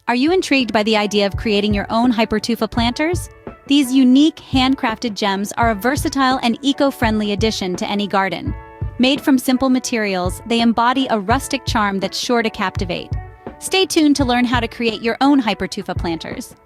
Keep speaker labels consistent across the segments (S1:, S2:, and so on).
S1: Are you intrigued by the idea of creating your own Hypertufa planters? These unique, handcrafted gems are a versatile and eco-friendly addition to any garden. Made from simple materials, they embody a rustic charm that's sure to captivate. Stay tuned to learn how to create your own Hypertufa planters.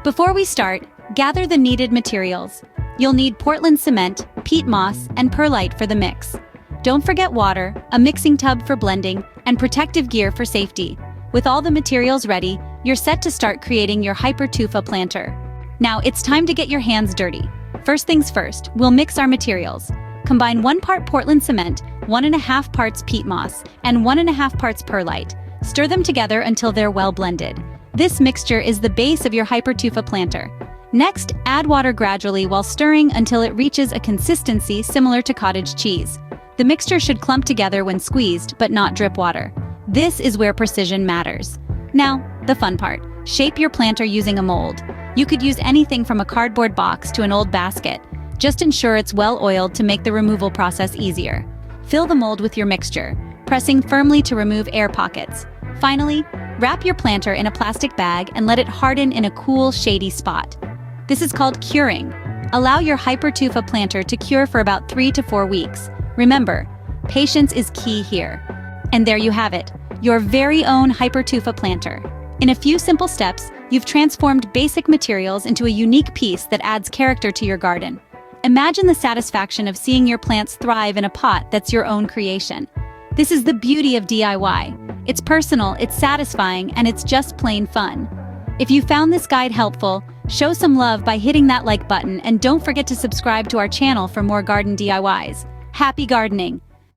S1: Before we start, gather the needed materials. You'll need Portland cement, peat moss, and perlite for the mix. Don't forget water, a mixing tub for blending, and protective gear for safety. With all the materials ready, you're set to start creating your Hypertufa planter. Now it's time to get your hands dirty. First things first, we'll mix our materials. Combine 1 part Portland cement, 1.5 parts peat moss, and 1.5 parts perlite. Stir them together until they're well blended. This mixture is the base of your Hypertufa planter. Next, add water gradually while stirring until it reaches a consistency similar to cottage cheese. The mixture should clump together when squeezed, but not drip water. This is where precision matters. Now, the fun part. Shape your planter using a mold. You could use anything from a cardboard box to an old basket. Just ensure it's well oiled to make the removal process easier. Fill the mold with your mixture, pressing firmly to remove air pockets. Finally, wrap your planter in a plastic bag and let it harden in a cool, shady spot. This is called curing. Allow your Hypertufa planter to cure for about 3 to 4 weeks. Remember, patience is key here. And there you have it, your very own Hypertufa planter. In a few simple steps, you've transformed basic materials into a unique piece that adds character to your garden. Imagine the satisfaction of seeing your plants thrive in a pot that's your own creation. This is the beauty of DIY. It's personal, it's satisfying, and it's just plain fun. If you found this guide helpful, show some love by hitting that like button and don't forget to subscribe to our channel for more garden DIYs. Happy gardening!